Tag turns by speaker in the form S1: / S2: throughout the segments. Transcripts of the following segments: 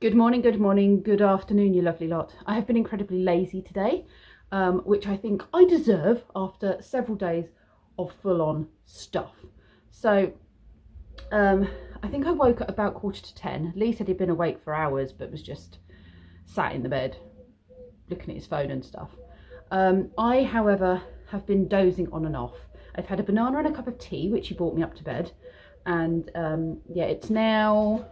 S1: Good morning, good afternoon, you lovely lot. I have been incredibly lazy today, which I think I deserve after several days of full-on stuff. So, I think I woke at about 10:15. Lee said he'd been awake for hours, but was just sat in the bed, looking at his phone and stuff. I, however, have been dozing on and off. I've had a banana and a cup of tea, which he brought me up to bed. And yeah, it's now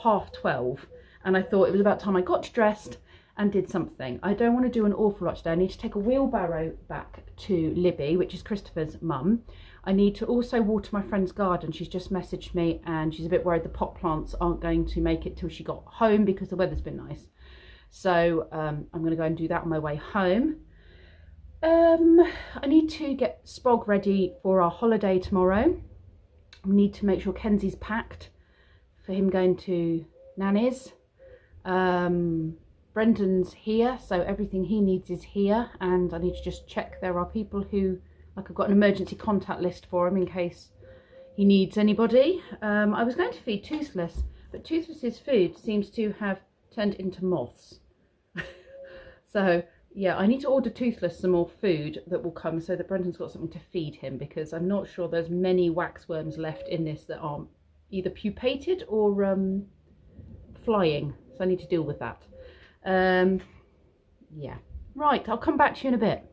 S1: 12:30, and I thought it was about time I got dressed and did something. I don't want to do an awful lot today. I need to take a wheelbarrow back to Libby, which is Christopher's mum. I need to also water my friend's garden. She's just messaged me and she's a bit worried the pot plants aren't going to make it till she got home because the weather's been nice. So I'm going to go and do that on my way home. I need to get Spog ready for our holiday tomorrow. I need to make sure Kenzie's packed for him going to Nanny's. Brendan's here, so everything he needs is here, and I need to just check there are people who, like, I've got an emergency contact list for him in case he needs anybody. I was going to feed Toothless, but Toothless's food seems to have turned into moths. So yeah, I need to order Toothless some more food that will come so that Brendan's got something to feed him, because I'm not sure there's many waxworms left in this that aren't either pupated or flying, so I need to deal with that. Yeah, right, I'll come back to you in a bit.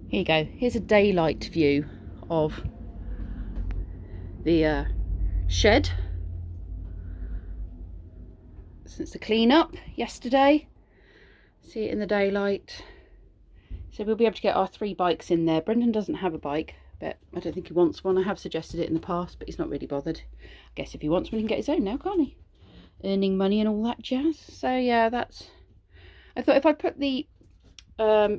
S1: Here you go, here's a daylight view of the shed since the clean up yesterday. See it in the daylight. So we'll be able to get our 3 bikes in there. Brendan doesn't have a bike, but I don't think he wants one. I have suggested it in the past, but he's not really bothered. I guess if he wants one, he can get his own now, can't he? Earning money and all that jazz. So yeah, that's... I thought if I put the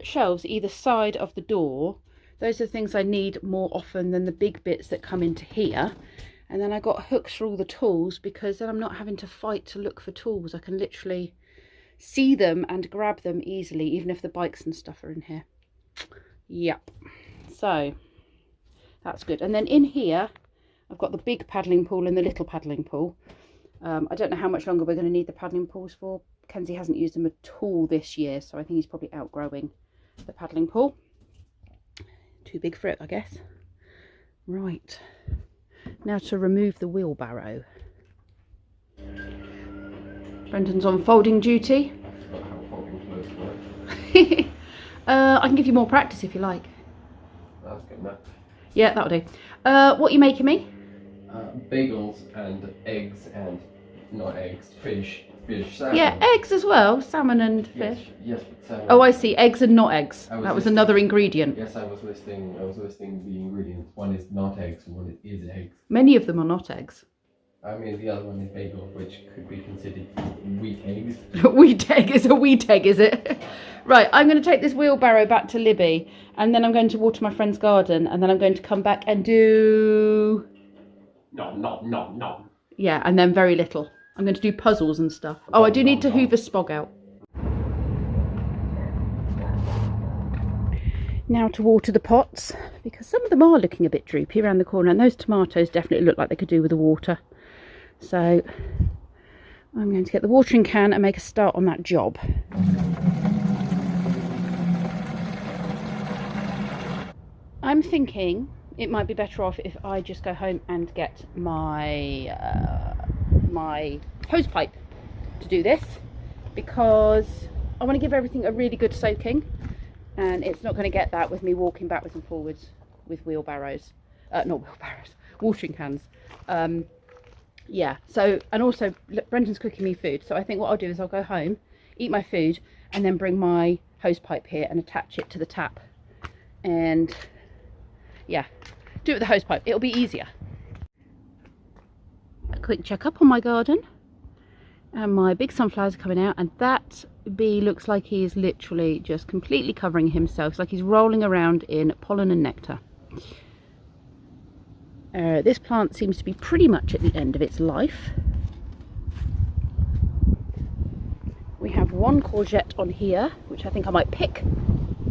S1: shelves either side of the door, those are the things I need more often than the big bits that come into here. And then I got hooks for all the tools, because then I'm not having to fight to look for tools. I can literally see them and grab them easily, even if the bikes and stuff are in here. Yep. So that's good. And then in here I've got the big paddling pool and the little paddling pool. I don't know how much longer we're going to need the paddling pools for. Kenzie hasn't used them at all this year, so I think he's probably outgrowing the paddling pool. Too big for it, I guess. Right, now to remove the wheelbarrow. Brendan's on folding duty. I can give you more practice if you like.
S2: That's good enough.
S1: Yeah, that'll do. What are you making me?
S2: Bagels and eggs and not eggs, fish, salmon.
S1: Yeah, eggs as well, salmon and fish.
S2: Yes, but salmon.
S1: Oh, I see. Eggs and not eggs. That was another ingredient.
S2: Yes, I was listing the ingredients. One is not eggs, and one is eggs.
S1: Many of them are not eggs.
S2: I mean, the other one is bagel, which could be considered wheat eggs.
S1: Wheat egg is a wheat egg, is it? Right, I'm going to take this wheelbarrow back to Libby, and then I'm going to water my friend's garden, and then I'm going to come back and do... No. Yeah, and then very little. I'm going to do puzzles and stuff. Oh, I do need to hoover Spog out. Now to water the pots, because some of them are looking a bit droopy around the corner, and those tomatoes definitely look like they could do with the water. So I'm going to get the watering can and make a start on that job. I'm thinking it might be better off if I just go home and get my my hose pipe to do this, because I want to give everything a really good soaking, and it's not going to get that with me walking backwards and forwards with wheelbarrows. Not wheelbarrows, watering cans. Yeah, so, and also Brendan's cooking me food, so I think what I'll do is I'll go home, eat my food, and then bring my hose pipe here and attach it to the tap, and yeah, do it with the hose pipe. It'll be easier. A quick check up on my garden, and my big sunflowers are coming out, and that bee looks like he is literally just completely covering himself. It's like he's rolling around in pollen and nectar. This plant seems to be pretty much at the end of its life. We have one courgette on here, which I think I might pick.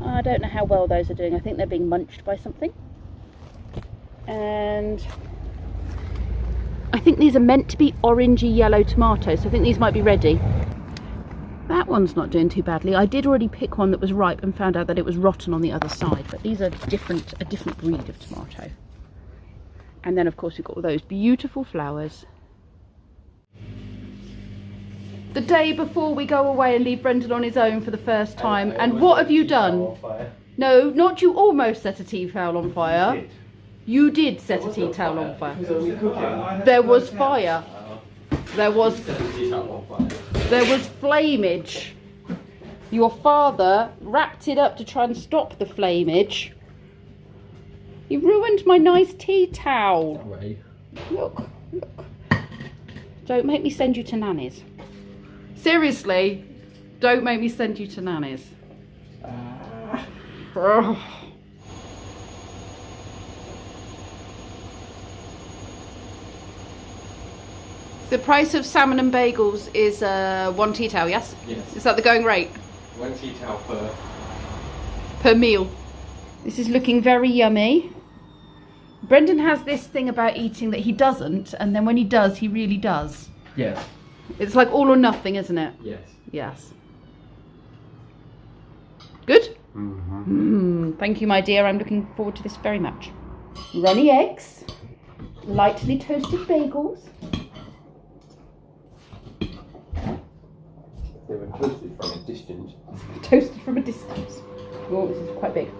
S1: I don't know how well those are doing. I think they're being munched by something. And I think these are meant to be orangey yellow tomatoes, so I think these might be ready. That one's not doing too badly. I did already pick one that was ripe and found out that it was rotten on the other side, but these are a different breed of tomato. And then of course we've got all those beautiful flowers. The day before we go away and leave Brendan on his own for the first time, and what have you done? No, not you almost set a tea towel on fire. You did set a tea towel on fire. There was fire. There was flamage. Your father wrapped it up to try and stop the flamage. You ruined my nice tea towel. Look. Don't make me send you to Nanny's. Seriously, don't make me send you to Nanny's. The price of salmon and bagels is 1 tea towel, yes?
S2: Yes.
S1: Is that the going rate?
S2: 1 tea towel
S1: Per meal. This is looking very yummy. Brendan has this thing about eating that he doesn't, and then when he does, he really does.
S2: Yes.
S1: It's like all or nothing, isn't it?
S2: Yes.
S1: Yes. Good? Thank you, my dear. I'm looking forward to this very much. Runny eggs. Lightly toasted bagels.
S2: They were toasted from a distance.
S1: Toasted from a distance. Oh, this is quite big.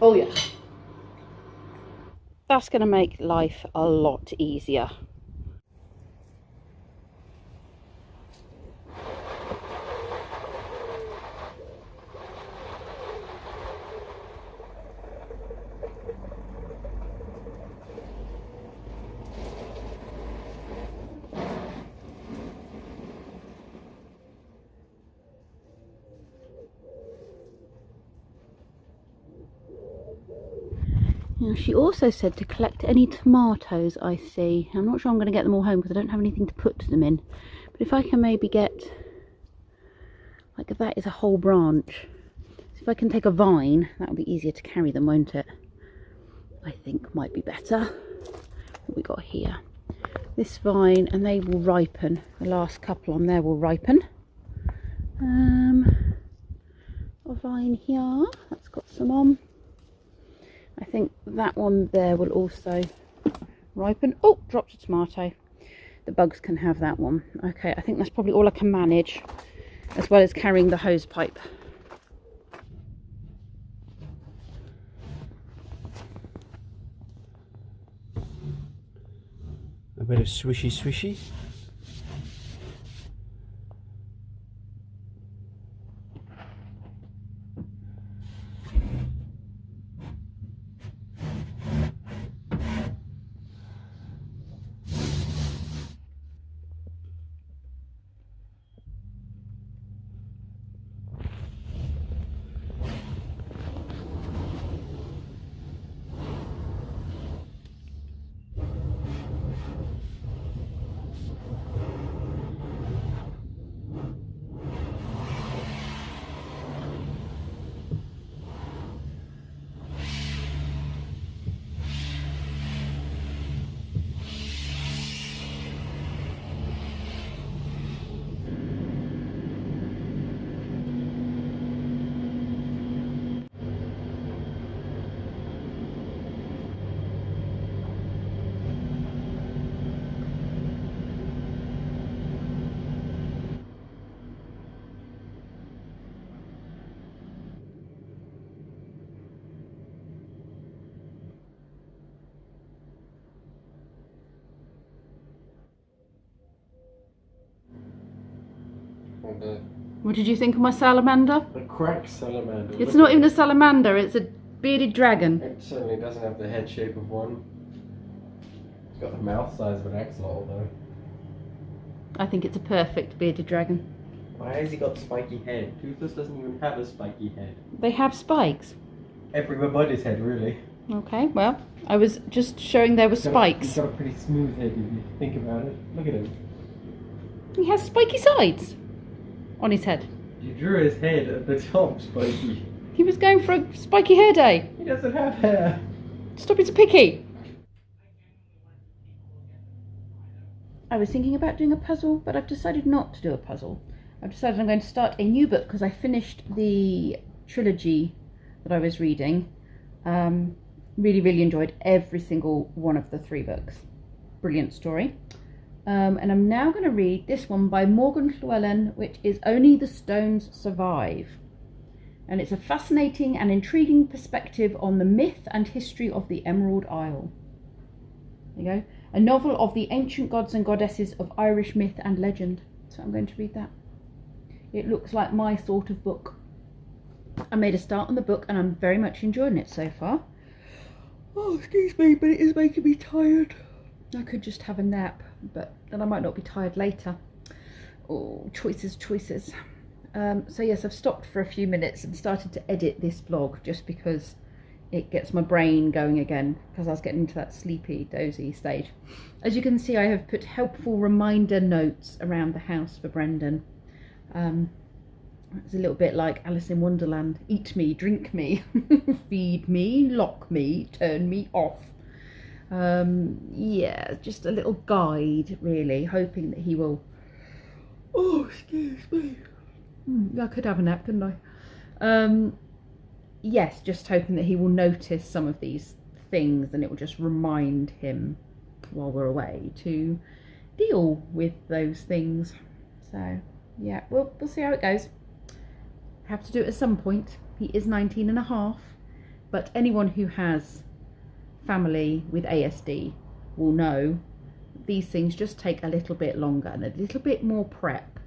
S1: Oh yeah. That's going to make life a lot easier. Now, she also said to collect any tomatoes I see. I'm not sure I'm going to get them all home because I don't have anything to put them in. But if I can maybe get, like that is a whole branch. So if I can take a vine, that'll be easier to carry them, won't it? I think might be better. What we got here? This vine, and they will ripen. The last couple on there will ripen. A vine here, that's got some on. I think that one there will also ripen. Oh, dropped a tomato. The bugs can have that one. Okay, I think that's probably all I can manage, as well as carrying the hose pipe.
S3: A bit of swishy swishy.
S1: What did you think of my salamander?
S2: A crack salamander.
S1: It's not even a salamander, it's a bearded dragon.
S2: It certainly doesn't have the head shape of one. It's got the mouth size of an axolotl though.
S1: I think it's a perfect bearded dragon.
S2: Why has he got spiky head? Toothless doesn't even have a spiky head.
S1: They have spikes.
S2: Everywhere but his head, really.
S1: Okay, well, I was just showing there were spikes.
S2: He's got a pretty smooth head if you think about it. Look at him.
S1: He has spiky sides on his head.
S2: You drew his head at the top, spiky.
S1: He was going for a spiky hair day.
S2: He doesn't have hair.
S1: Stop it, picky. I was thinking about doing a puzzle, but I've decided not to do a puzzle. I've decided I'm going to start a new book because I finished the trilogy that I was reading. Really, really enjoyed every single one of the 3 books. Brilliant story. And I'm now going to read this one by Morgan Llewellyn, which is Only the Stones Survive. And it's a fascinating and intriguing perspective on the myth and history of the Emerald Isle. There you go. A novel of the ancient gods and goddesses of Irish myth and legend. So I'm going to read that. It looks like my sort of book. I made a start on the book and I'm very much enjoying it so far. Oh, excuse me, but it is making me tired. I could just have a nap, but then I might not be tired later. Oh, choices. So yes, I've stopped for a few minutes and started to edit this vlog just because it gets my brain going again, because I was getting into that sleepy, dozy stage. As you can see, I have put helpful reminder notes around the house for Brendan. It's a little bit like Alice in Wonderland. Eat me, drink me, feed me, lock me, turn me off. Yeah, just a little guide, really, hoping that he will... Oh, excuse me. I could have a nap, couldn't I? Yes, just hoping that he will notice some of these things and it will just remind him while we're away to deal with those things. So, yeah, we'll see how it goes. Have to do it at some point. He is 19 and a half, but anyone who has family with ASD will know these things just take a little bit longer and a little bit more prep,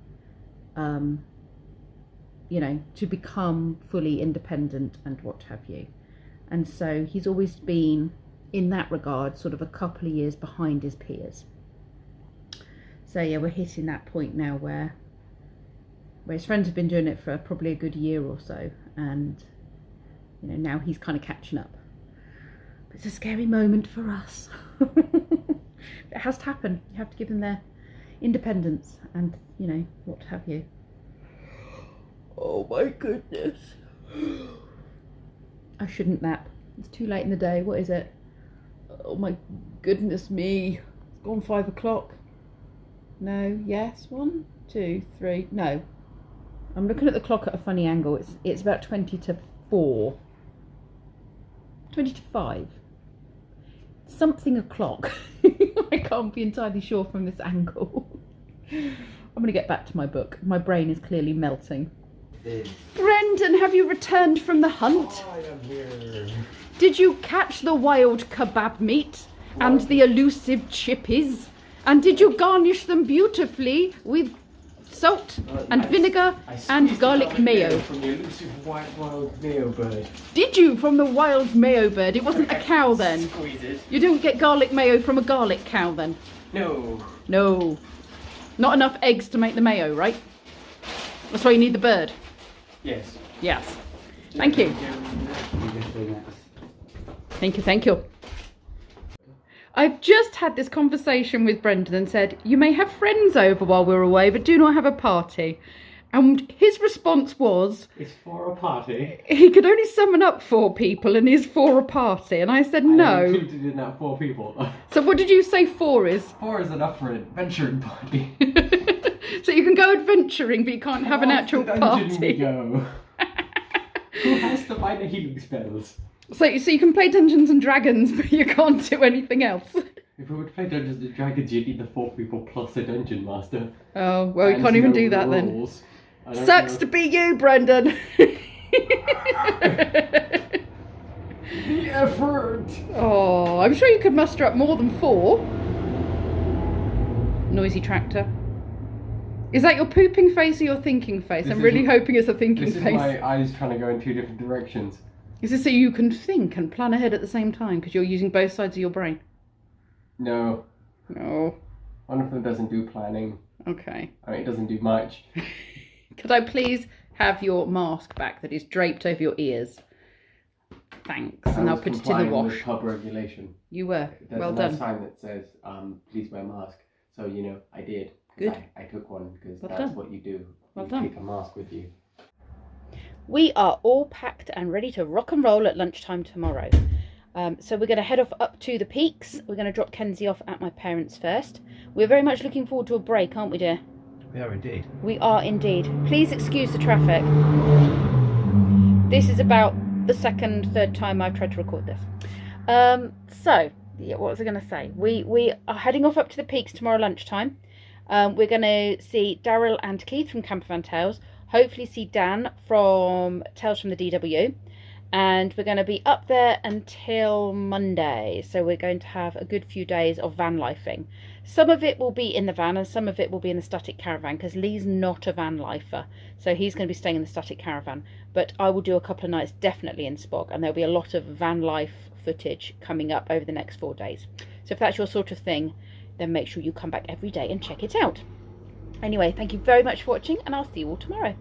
S1: you know, to become fully independent and what have you. And so he's always been, in that regard, sort of a couple of years behind his peers. So yeah, we're hitting that point now where his friends have been doing it for probably a good year or so, and you know, now he's kind of catching up. But it's a scary moment for us. It has to happen. You have to give them their independence and, you know, what have you. Oh my goodness. I shouldn't nap. It's too late in the day. What is it? Oh my goodness me. It's gone 5 o'clock. No, yes, 1, 2, 3, no. I'm looking at the clock at a funny angle. It's about 20 to 4. 20 to 5. Something o'clock. I can't be entirely sure from this angle. I'm going to get back to my book. My brain is clearly melting. Brendan, have you returned from the hunt?
S2: I am here.
S1: Did you catch the wild kebab meat and the elusive chippies? And did you garnish them beautifully with salt and vinegar and garlic mayo?
S2: From the elusive white wild mayo bird.
S1: Did you, from the wild mayo bird? It wasn't a cow then?
S2: Squeeze it.
S1: You don't get garlic mayo from a garlic cow then?
S2: No.
S1: No. Not enough eggs to make the mayo, right? That's why you need the bird.
S2: Yes.
S1: Yes. Thank you. Thank you. I've just had this conversation with Brendan and said, you may have friends over while we're away, but do not have a party. And his response was...
S2: It's for a party.
S1: He could only summon up 4 people and is for a party. And I said, no.
S2: I included in that 4 people.
S1: So what did you say 4 is?
S2: 4 is enough for an adventuring party.
S1: So you can go adventuring, but you can't have an actual party.
S2: We go. Who has to buy the healing spells?
S1: So you can play Dungeons and Dragons, but you can't do anything else.
S2: If we would play Dungeons and Dragons, you'd need the 4 people plus a dungeon master.
S1: Oh, well, you can't even do that then. Sucks to be you, Brendan.
S2: The effort.
S1: Oh, I'm sure you could muster up more than 4. Noisy tractor. Is that your pooping face or your thinking face? I'm really hoping it's a thinking face.
S2: This is my eyes trying to go in 2 different directions.
S1: Is this so you can think and plan ahead at the same time because you're using both sides of your brain?
S2: No.
S1: No.
S2: One of them doesn't do planning.
S1: Okay.
S2: I mean, it doesn't do much.
S1: Could I please have your mask back that is draped over your ears? Thanks. And I'll put it in the wash.
S2: With pub regulation.
S1: You were.
S2: There's
S1: well
S2: a
S1: done.
S2: nice sign that says, please wear a mask. So, you know, I did.
S1: Good.
S2: I took one because
S1: Well
S2: that's
S1: done.
S2: what you do.
S1: Well
S2: you
S1: done.
S2: take a mask with you.
S1: We are all packed and ready to rock and roll at lunchtime tomorrow. So we're going to head off up to the Peaks. We're going to drop Kenzie off at my parents' first. We're very much looking forward to a break, aren't we, dear?
S3: We are indeed.
S1: We are indeed. Please excuse the traffic. This is about the third time I've tried to record this. So, yeah, what was I going to say? We are heading off up to the Peaks tomorrow lunchtime. We're going to see Daryl and Keith from Campervan Tales. Hopefully see Dan from Tales from the DW. And we're going to be up there until Monday. So we're going to have a good few days of van lifing. Some of it will be in the van and some of it will be in the static caravan, because Lee's not a van lifer. So he's going to be staying in the static caravan. But I will do a couple of nights definitely in Spog. And there'll be a lot of van life footage coming up over the next 4 days. So if that's your sort of thing, then make sure you come back every day and check it out. Anyway, thank you very much for watching, and I'll see you all tomorrow.